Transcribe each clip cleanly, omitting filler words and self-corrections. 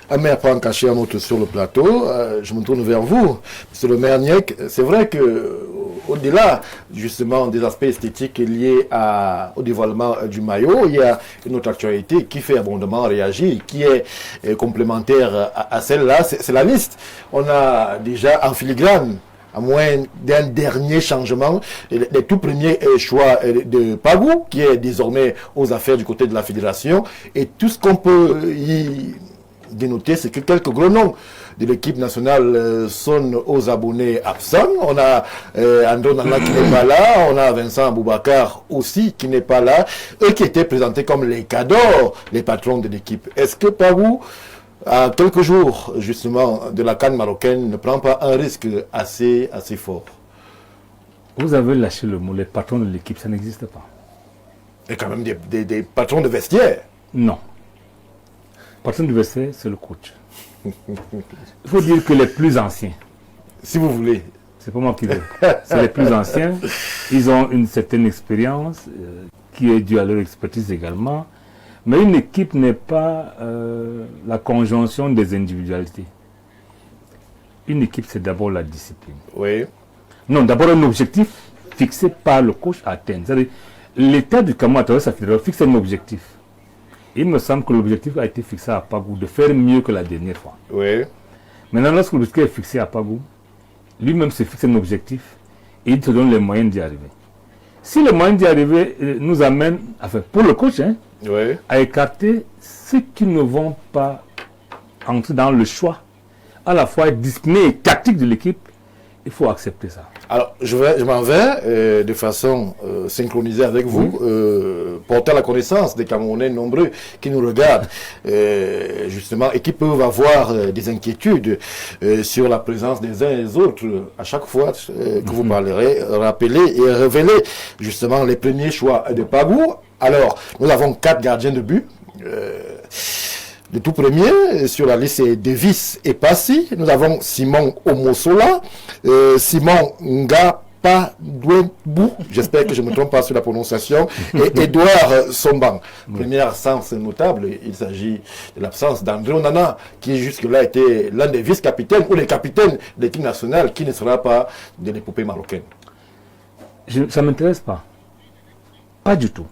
Un maire prend caché un autre sur le plateau. Je me tourne vers vous, Monsieur le maire Niek. C'est vrai que au-delà justement des aspects esthétiques liés au dévoilement du maillot, il y a une autre actualité qui fait abondamment réagir, qui est complémentaire à celle-là, c'est la liste. On a déjà en filigrane, à moins d'un dernier changement, les tout premiers choix de Pagou, qui est désormais aux affaires du côté de la fédération, et tout ce qu'on peut y dénoter, c'est que quelques gros noms de l'équipe nationale sonnent aux abonnés absents. On a Andro Nana qui n'est pas là, on a Vincent Boubacar aussi qui n'est pas là, eux qui étaient présentés comme les cadors, les patrons de l'équipe. Est-ce que Pagou, à quelques jours justement de la CAN marocaine, ne prend pas un risque assez fort? Vous avez lâché le mot, les patrons de l'équipe, ça n'existe pas. Il y a quand même des patrons de vestiaire. Non. Patron du vestiaire, c'est le coach. Il faut dire que les plus anciens, si vous voulez, c'est pas moi qui veux, c'est les plus anciens, ils ont une certaine expérience qui est due à leur expertise également, mais une équipe n'est pas la conjonction des individualités. Une équipe, c'est d'abord la discipline. Oui. Non, d'abord un objectif fixé par le coach à atteindre. L'État du Cameroun, à travers sa fédération, fixe un objectif. Il me semble que l'objectif a été fixé à Pagou de faire mieux que la dernière fois. Oui. Maintenant, lorsque l'objectif est fixé à Pagou, lui-même se fixe un objectif et il te donne les moyens d'y arriver. Si les moyens d'y arriver nous amènent, enfin, pour le coach, oui, à écarter ceux qui ne vont pas entrer dans le choix à la fois discipliné et tactique de l'équipe, il faut accepter ça. Alors, je m'en vais de façon synchronisée avec vous, porter à la connaissance des Camerounais nombreux qui nous regardent, justement, et qui peuvent avoir des inquiétudes sur la présence des uns et des autres. À chaque fois que vous parlerez, rappeler et révéler justement les premiers choix de Pagou. Alors, nous avons 4 gardiens de but. Le tout premier sur la liste, c'est Davis et Passy. Nous avons Simon Omosola, Simon Ngapadouembou, j'espère que je ne me trompe pas sur la prononciation, et Edouard Somban. Première absence notable, il s'agit de l'absence d'André Onana, qui jusque-là était l'un des vice-capitaines ou les capitaines de l'équipe nationale, qui ne sera pas de l'épopée marocaine. Ça ne m'intéresse pas. Pas du tout.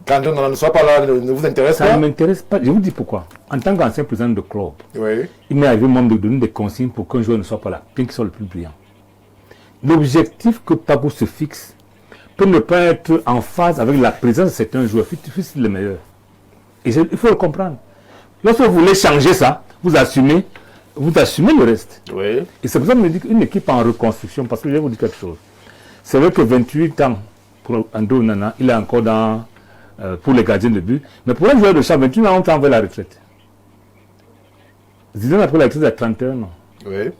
Quand on ne soit pas là, ne vous intéresse pas? Ça ne m'intéresse pas. Je vous dis pourquoi. En tant qu'ancien président de club, oui, il m'est arrivé même de donner des consignes pour qu'un joueur ne soit pas là, bien qu'il soit le plus brillant. L'objectif que Pagou se fixe peut ne pas être en phase avec la présence de certains joueurs, fût-ce le meilleur. Et il faut le comprendre. Lorsque vous voulez changer ça, vous assumez le reste. oui. Et c'est pour ça que je me dis qu'une équipe en reconstruction, parce que je vais vous dire quelque chose. C'est vrai que 28 ans pour André Onana, il est encore dans... pour les gardiens de but. Mais pour un joueur de champ, 28 ans, on t'en vers la retraite. Zidane après la retraite à 31 ans. Oui.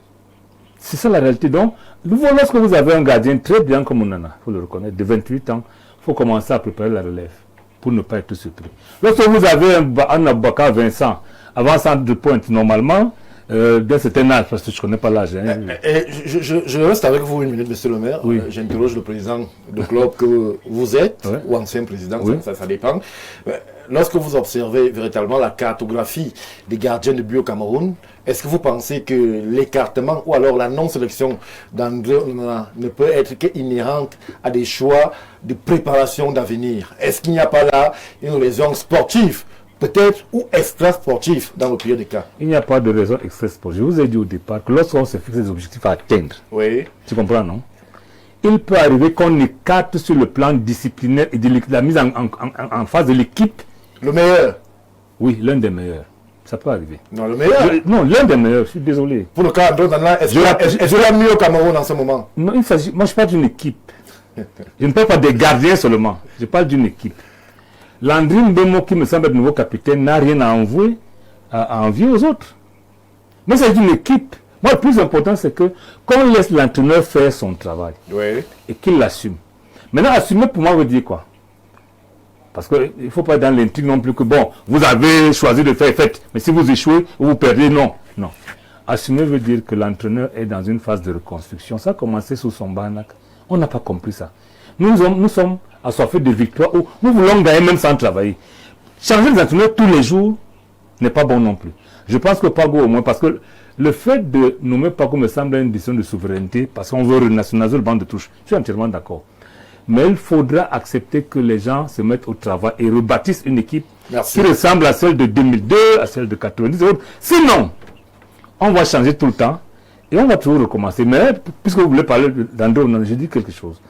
C'est ça la réalité. Donc, lorsque vous avez un gardien très bien comme Onana, il faut le reconnaître, de 28 ans, il faut commencer à préparer la relève pour ne pas être surpris. Lorsque vous avez un Aboubacar Vincent, avant centre de pointe, normalement, d'un certain âge, parce que je ne connais pas l'âge. Je reste avec vous une minute, monsieur le maire. Oui. J'interroge le président du club que vous êtes, oui, ou ancien président, oui, ça dépend. Lorsque vous observez véritablement la cartographie des gardiens de but au Cameroun, est-ce que vous pensez que l'écartement ou alors la non-sélection d'André ne peut être qu'inhérente à des choix de préparation d'avenir? Est-ce qu'il n'y a pas là une raison sportive, peut-être, ou extra-sportif dans le pire des cas? Il n'y a pas de raison extra-sportive. Je vous ai dit au départ que lorsqu'on se fixe des objectifs à atteindre, oui, tu comprends, non? Il peut arriver qu'on écarte sur le plan disciplinaire et de la mise en phase de l'équipe. Le meilleur? Oui, l'un des meilleurs. Ça peut arriver. Non, le meilleur? Non, l'un des meilleurs, je suis désolé. Pour le cas d'André, est-ce qu'il y a mieux au Cameroun en ce moment? Non, moi je parle d'une équipe. Je ne parle pas des gardiens seulement. Je parle d'une équipe. Landry Mbemo, qui me semble être nouveau capitaine, n'a rien à envier aux autres. Mais c'est une équipe. Moi, le plus important, c'est que qu'on laisse l'entraîneur faire son travail. Oui. Et qu'il l'assume. Maintenant, assumer pour moi veut dire quoi? Parce qu'il ne faut pas être dans l'intrigue non plus que, bon, vous avez choisi de faire, faites. Mais si vous échouez, vous perdez, non. Non. Assumer veut dire que l'entraîneur est dans une phase de reconstruction. Ça a commencé sous son Banak. On n'a pas compris ça. Nous sommes assoiffés de victoire où nous voulons gagner même sans travailler. Changer les entraîneurs tous les jours, n'est pas bon non plus. Je pense que Pago au moins, parce que le fait de nommer Pago me semble une décision de souveraineté, parce qu'on veut renationaliser le banc de touche. Je suis entièrement d'accord. Mais il faudra accepter que les gens se mettent au travail et rebâtissent une équipe qui ressemble à celle de 2002, à celle de 90 et autres. Sinon, on va changer tout le temps et on va toujours recommencer. Mais puisque vous voulez parler d'André Onana, je dis quelque chose.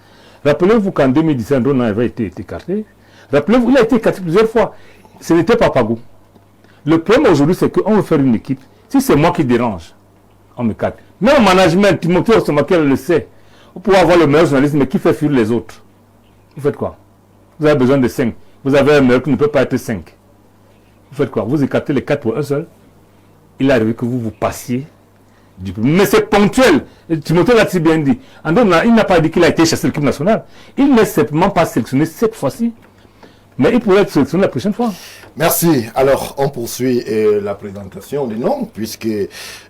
Rappelez-vous qu'en 2017, André Onana avait été écarté. Rappelez-vous, il a été écarté plusieurs fois. Ce n'était pas Pago. Le problème aujourd'hui, c'est qu'on veut faire une équipe. Si c'est moi qui dérange, on m'écarte. Mais en management, Timothée Osemakel le sait. Vous pouvez avoir le meilleur journaliste, mais qui fait fuir les autres? Vous faites quoi? Vous avez besoin de 5. Vous avez un meilleur qui ne peut pas être 5. Vous faites quoi? Vous écartez les 4 pour un seul. Il arrive que vous passiez du premier. Mais c'est ponctuel. Timothée l'a si bien dit. Il n'a pas dit qu'il a été chassé de l'équipe nationale. Il n'est simplement pas sélectionné cette fois-ci. Mais il pourrait être sélectionné la prochaine fois. Merci. Alors, on poursuit la présentation des noms, puisque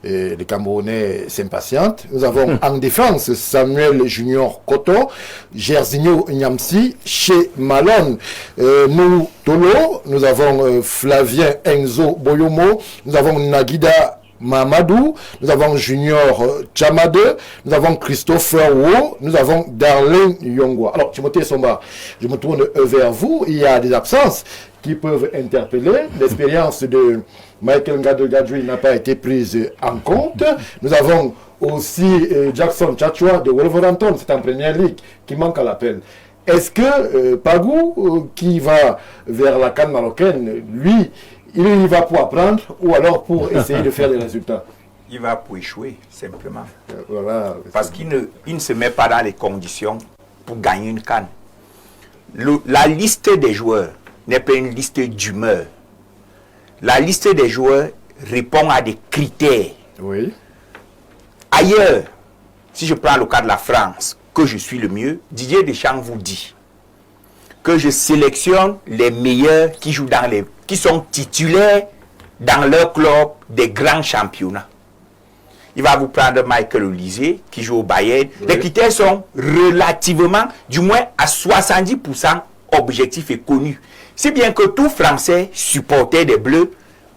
les Camerounais s'impatientent. Nous avons en défense Samuel Junior Koto, Gersigno Nyamsi, chez Malone, nous Tolo, nous avons Flavien Enzo Boyomo, nous avons Nagida Mamadou, nous avons Junior Chamade, nous avons Christopher Wo, nous avons Darlene Yongwa. Alors, Timothée Somba, je me tourne vers vous. Il y a des absences qui peuvent interpeller. L'expérience de Michael Ngado-Gadri n'a pas été prise en compte. Nous avons aussi Jackson Tchatchoua de Wolverhampton, c'est en première ligue, qui manque à l'appel. Est-ce que Pagou, qui va vers la CAN marocaine, lui, il y va pour apprendre ou alors pour essayer de faire des résultats? Il va pour échouer, simplement. Voilà. Parce qu'il ne se met pas dans les conditions pour gagner une CAN. La liste des joueurs n'est pas une liste d'humeur. La liste des joueurs répond à des critères. Oui. Ailleurs, si je prends le cas de la France, que je suis le mieux, Didier Deschamps vous dit que je sélectionne les meilleurs qui jouent qui sont titulaires dans leur club des grands championnats. Il va vous prendre Michael Olise qui joue au Bayern. Oui. Les critères sont relativement, du moins à 70% objectifs et connus. Si bien que tout Français supporter des Bleus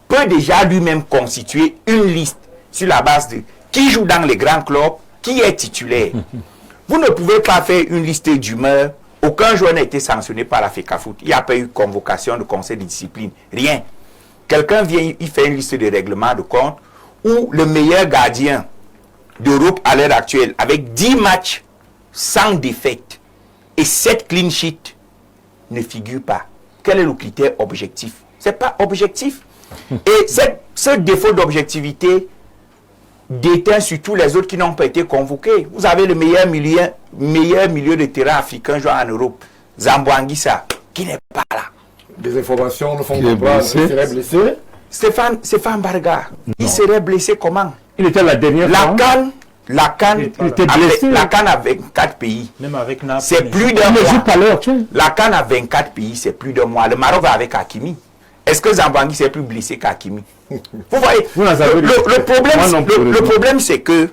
peut déjà lui-même constituer une liste sur la base de qui joue dans les grands clubs, qui est titulaire. Vous ne pouvez pas faire une liste d'humeur. Aucun joueur n'a été sanctionné par la FECAFOOT. Il n'y a pas eu convocation de conseil de discipline. Rien. Quelqu'un vient, il fait une liste de règlements de compte où le meilleur gardien d'Europe à l'heure actuelle, avec 10 matchs sans défaite et 7 clean sheets, ne figure pas. Quel est le critère objectif? Ce n'est pas objectif. Et ce défaut d'objectivité déteint sur tous les autres qui n'ont pas été convoqués. Vous avez le meilleur milieu de terrain africain jouant en Europe, Zamboanguissa, qui n'est pas là. Des informations ne font pas. Il serait blessé. Stéphane Barga, il serait blessé comment? Il était la dernière fois. La CAN a 24 pays. Même avec Naples. C'est plus d'un mois. La CAN a 24 pays, c'est plus d'un mois. Le Maroc va avec Hakimi. Est-ce que Zamboanguissa est plus blessé qu'Hakimi? Vous voyez, le problème, c'est que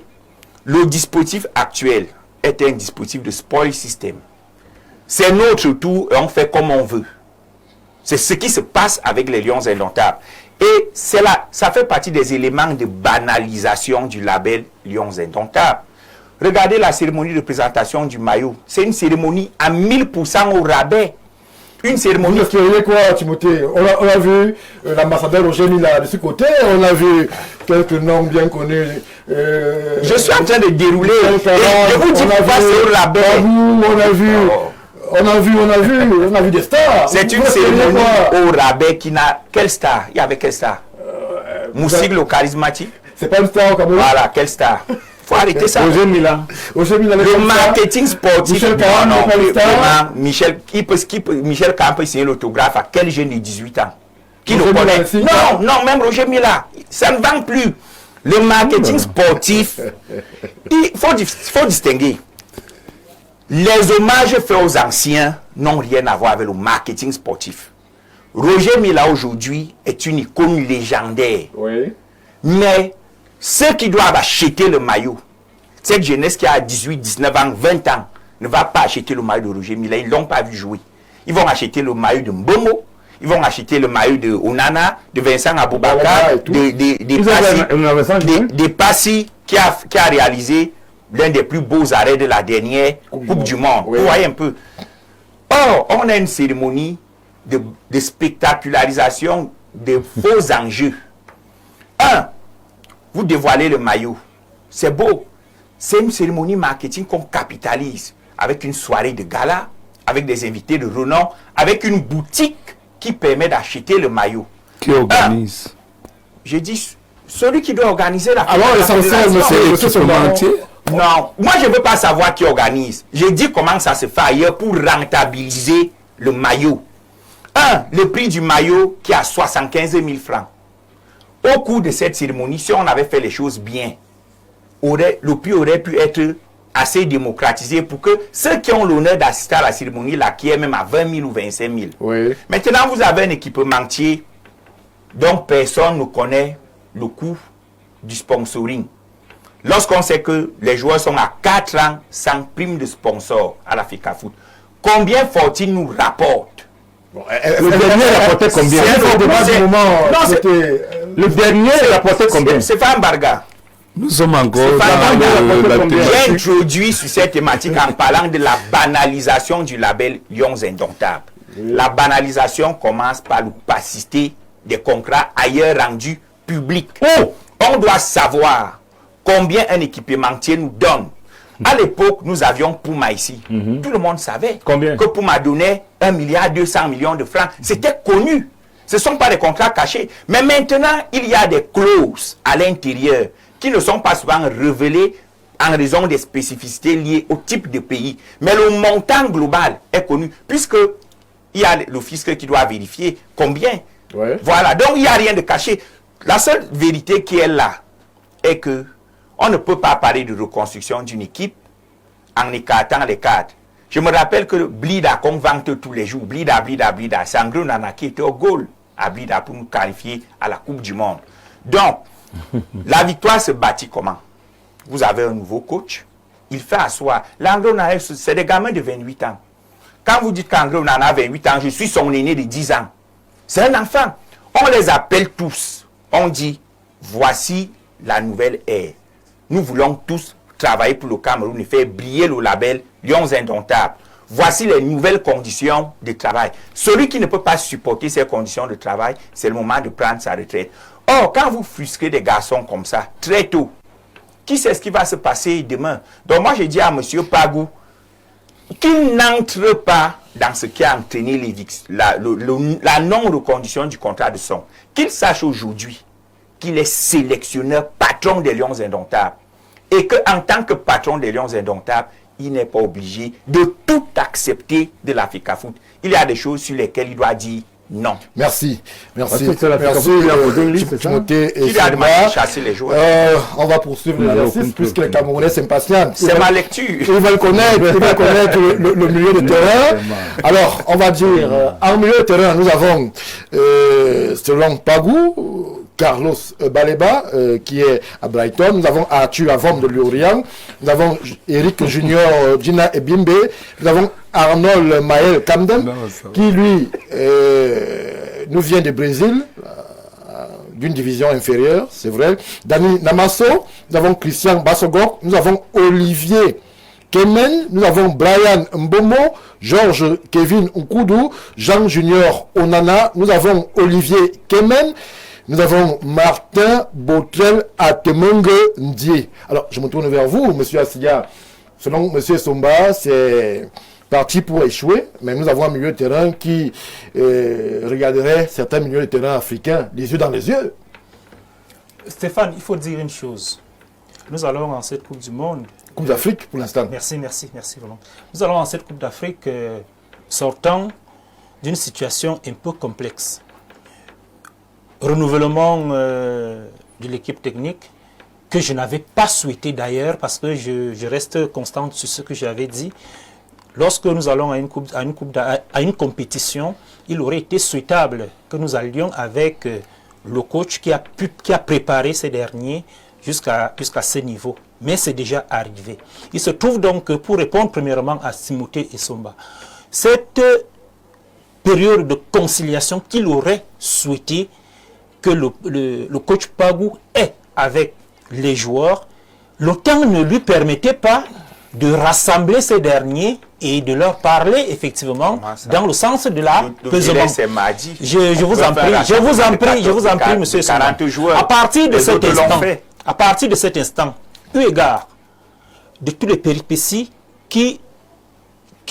le dispositif actuel est un dispositif de spoil system. C'est notre tour et on fait comme on veut. C'est ce qui se passe avec les Lions indomptables. Et ça fait partie des éléments de banalisation du label Lions indomptables. Regardez la cérémonie de présentation du maillot. C'est une cérémonie à 1000% au rabais. Une cérémonie. Vous espériez quoi, Timothée? On a vu l'ambassadeur Roger Mila de ce côté, on a vu quelques noms bien connus. Je suis en train de dérouler. Je vous dis pas c'est au rabais. On a vu des stars. C'est une cérémonie au rabais qui n'a. Quelle star? Il y avait quelle star? Moussig le charismatique. C'est pas une star au Cameroun. Voilà, quelle star? Faut arrêter ça. Roger Mila. Le marketing sportif. Michel Camp peut signer l'autographe à quel jeune de 18 ans? Qui le connaît? Non, même Roger Mila. Ça ne vend plus. Le marketing sportif, il faut distinguer. Les hommages faits aux anciens n'ont rien à voir avec le marketing sportif. Roger Mila aujourd'hui est une icône légendaire. Oui. Mais ceux qui doivent acheter le maillot, cette jeunesse qui a 18, 19 ans, 20 ans, ne va pas acheter le maillot de Roger Mila. Ils ne l'ont pas vu jouer. Ils vont acheter le maillot de Mbomo, ils vont acheter le maillot de Onana, de Vincent Aboubakar, des Passy qui a réalisé l'un des plus beaux arrêts de la dernière Coupe du Monde. Oui. Vous voyez un peu. Or, on a une cérémonie de spectacularisation de faux enjeux. Vous dévoilez le maillot. C'est beau. C'est une cérémonie marketing qu'on capitalise avec une soirée de gala, avec des invités de renom, avec une boutique qui permet d'acheter le maillot. Qui organise? Je dis, celui qui doit organiser la alors, l'essentiel, monsieur, non, moi je ne veux pas savoir qui organise. Je dis comment ça se fait ailleurs pour rentabiliser le maillot. Le prix du maillot qui est à 75 000 francs. Au cours de cette cérémonie, si on avait fait les choses bien, le prix aurait pu être assez démocratisé pour que ceux qui ont l'honneur d'assister à la cérémonie l'acquièrent même à 20 000 ou 25 000. Oui. Maintenant, vous avez un équipementier dont personne ne connaît le coût du sponsoring. Lorsqu'on sait que les joueurs sont à 4 ans sans prime de sponsor à la FECAFOOT, combien faut-il nous rapporte? Bon, le dernier rapportait combien? Le dernier rapportait combien? C'est pas un barga. Nous sommes encore J'ai introduit sur cette thématique en parlant de la banalisation du label Lions Indomptables. La banalisation commence par l'opacité des contrats ailleurs rendus publics. On doit savoir combien un équipementier nous donne. À l'époque, nous avions Puma ici. Tout le monde savait que Puma donnait 1,2 milliard de francs. C'était connu. Ce ne sont pas des contrats cachés. Mais maintenant, il y a des clauses à l'intérieur qui ne sont pas souvent révélées en raison des spécificités liées au type de pays. Mais le montant global est connu, puisque il y a le fisc qui doit vérifier combien. Ouais. Voilà, donc il n'y a rien de caché. La seule vérité qui est là est que on ne peut pas parler de reconstruction d'une équipe en écartant les cadres. Je me rappelle que Blida, qu'on vante tous les jours, Blida, c'est André Onana qui était au goal à Blida pour nous qualifier à la Coupe du Monde. Donc, la victoire se bâtit comment? Vous avez un nouveau coach, il fait asseoir. L'André Onana, c'est des gamins de 28 ans. Quand vous dites qu'André Onana a 28 ans, je suis son aîné de 10 ans. C'est un enfant. On les appelle tous. On dit, voici la nouvelle ère. Nous voulons tous travailler pour le Cameroun et faire briller le label Lions Indomptables. Voici les nouvelles conditions de travail. Celui qui ne peut pas supporter ces conditions de travail, c'est le moment de prendre sa retraite. Or, quand vous frusquez des garçons comme ça, très tôt, qui sait ce qui va se passer demain? Donc moi, je dis à M. Pagou qu'il n'entre pas dans ce qui a entraîné la non-reconduction du contrat de son. Qu'il sache aujourd'hui qu'il est sélectionneur, patron des Lions Indomptables. Et qu'en tant que patron des Lions Indomptables, il n'est pas obligé de tout accepter de la FECAFOOT. Il y a des choses sur lesquelles il doit dire non. Merci. Merci. Merci. Il a demandé de chasser les joueurs. On va poursuivre l'exercice puisque les Camerounais s'impatientent. C'est ma lecture. Ils veulent connaître le milieu de terrain. Alors, on va dire, en milieu de terrain, nous avons, selon Pagou, Carlos Baleba, qui est à Brighton. Nous avons Arthur Avom de Lorient. Nous avons Eric Junior, Gina Ebimbe. Nous avons Arnold Maël Camden, qui lui nous vient du Brésil, d'une division inférieure, c'est vrai. Dani Namasso. Nous avons Christian Bassogok. Nous avons Olivier Kemen, nous avons Brian Mbomo, Georges Kevin Nkoudou, Jean Junior Onana. Nous avons Olivier Kemen. Nous avons Martin Botrel Atemongue Ndié. Alors, je me tourne vers vous, monsieur Assia. Selon monsieur Somba, c'est parti pour échouer, mais nous avons un milieu de terrain qui regarderait certains milieux de terrain africains les yeux dans les yeux. Stéphane, il faut dire une chose. Nous allons en cette Coupe du Monde. Coupe d'Afrique pour l'instant. Merci Roland. Nous allons en cette Coupe d'Afrique sortant d'une situation un peu complexe. Renouvellement de l'équipe technique que je n'avais pas souhaité d'ailleurs parce que je reste constante sur ce que j'avais dit. Lorsque nous allons à une compétition, il aurait été souhaitable que nous allions avec le coach qui a préparé ces derniers jusqu'à ce niveau. Mais c'est déjà arrivé. Il se trouve donc que pour répondre premièrement à Timothée Essomba, cette période de conciliation qu'il aurait souhaité que le coach Pagou ait avec les joueurs, le temps ne lui permettait pas de rassembler ces derniers et de leur parler effectivement dans le sens de la pesement. Je vous en prie, monsieur Soma. À partir de cet instant, eu égard de toutes les péripéties qui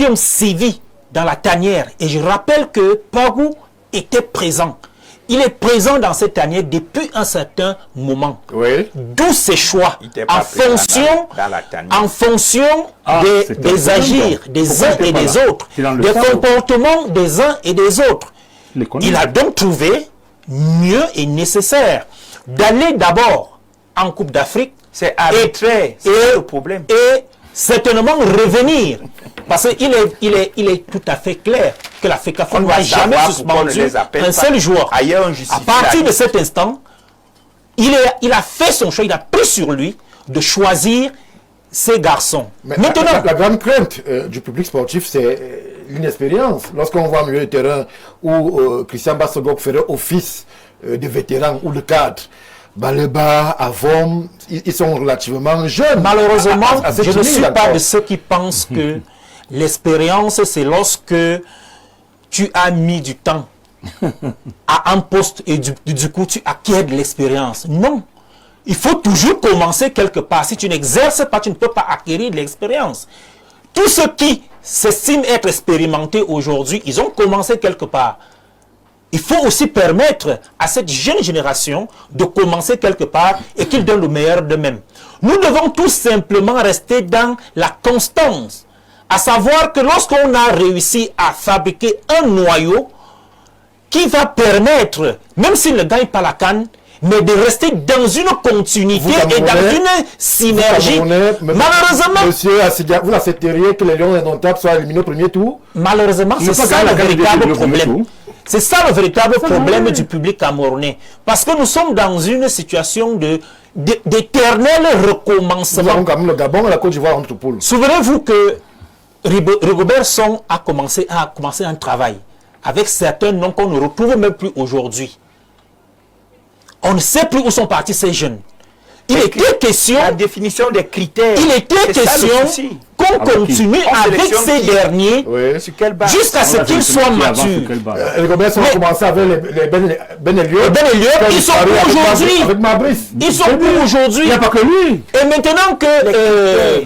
ont sévi dans la tanière, et je rappelle que Pagou était présent. Il est présent dans cette tanière depuis un certain moment. Oui. D'où ses choix en fonction des agirs des uns et des autres, des comportements des uns et des autres. Il a donc trouvé mieux et nécessaire d'aller d'abord en Coupe d'Afrique. C'est arbitraire, c'est le problème. Et certainement revenir. Parce qu'il est tout à fait clair que la FECAFO ne va jamais suspendu un seul joueur. À partir de cet instant, il a fait son choix, il a pris sur lui de choisir ces garçons. Mais maintenant, la grande crainte du public sportif, c'est l'inexpérience. Lorsqu'on voit au milieu de terrain où Christian Bassogok ferait office de vétéran ou de cadre, Baleba, Avom, ils sont relativement jeunes. Malheureusement, je ne suis pas de ceux qui pensent que l'expérience, c'est lorsque tu as mis du temps à un poste et du coup, tu acquiers de l'expérience. Non. Il faut toujours commencer quelque part. Si tu n'exerces pas, tu ne peux pas acquérir de l'expérience. Tous ceux qui s'estiment être expérimentés aujourd'hui, ils ont commencé quelque part. Il faut aussi permettre à cette jeune génération de commencer quelque part et qu'ils donnent le meilleur d'eux-mêmes. Nous devons tout simplement rester dans la constance. À savoir que lorsqu'on a réussi à fabriquer un noyau qui va permettre, même s'il ne gagne pas la CAN, mais de rester dans une continuité et dans une synergie. Malheureusement, monsieur Assiga, vous accepteriez que les Lions indomptables soient éliminés au premier tour? Malheureusement, c'est ça le véritable problème. C'est ça le véritable problème du public camerounais. Parce que nous sommes dans une situation d'éternel recommencement. Nous avons quand même le Gabon et la Côte d'Ivoire entre poules. Souvenez-vous que Rigobert Song a commencé un travail avec certains noms qu'on ne retrouve même plus aujourd'hui. On ne sait plus où sont partis ces jeunes. Il était question... La définition des critères. Il était question qu'on continue avec ces derniers jusqu'à ce qu'ils soient matures. Les Gomez ont commencé avec les Ben Elliott. Ils sont plus aujourd'hui. Avec Mabrice. Ils sont plus aujourd'hui. Il n'y a pas que lui. Et maintenant que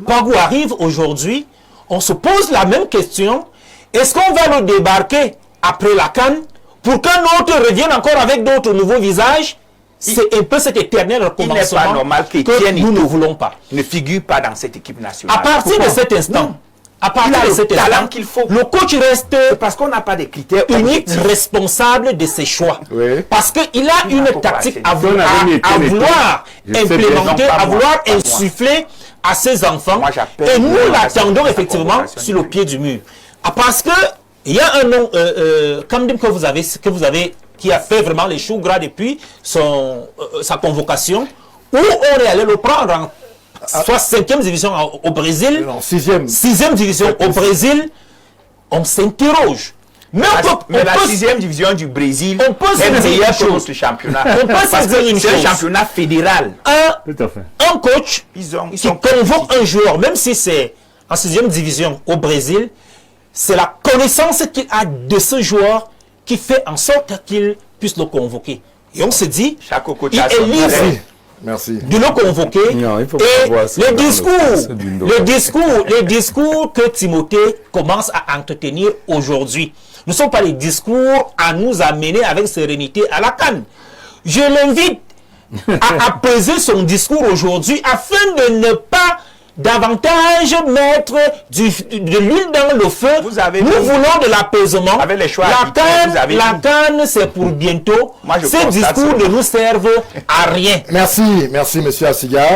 Pagou arrive aujourd'hui, on se pose la même question. Est-ce qu'on va le débarquer après la CAN pour qu'un autre revienne encore avec d'autres nouveaux visages? C'est un peu cet éternel recommencement pas normal que nous ne voulons pas. Ne figure pas dans cette équipe nationale. À partir de cet instant, qu'il faut. Le coach reste parce qu'on n'a pas de critères unique responsable de ses choix. Oui. Parce qu'il a une tactique à vouloir implémenter, à vouloir insuffler à ses enfants. Et nous l'attendons effectivement sur le pied du mur. Parce que il y a un nom, Kamdim, que vous avez, qui a fait vraiment les choux gras depuis sa convocation, où on est allé le prendre en soit 5e division au Brésil, non, 6e division au Brésil. On s'interroge. Mais la 6e division du Brésil est meilleure que notre championnat. C'est un championnat fédéral. Un coach qui convoque un joueur, même si c'est en 6e division au Brésil, c'est la connaissance qu'il a de ce joueur qui fait en sorte qu'il puisse le convoquer. Et on se dit, il est libre de le convoquer. Non, il faut et les discours que Timothée commence à entretenir aujourd'hui ne sont pas les discours à nous amener avec sérénité à la CAN. Je l'invite à apaiser son discours aujourd'hui afin de ne pas davantage mettre de l'huile dans le feu. Nous voulons de l'apaisement. La CAN, c'est pour bientôt. Ces discours ne nous servent à rien. Merci, monsieur Assiga.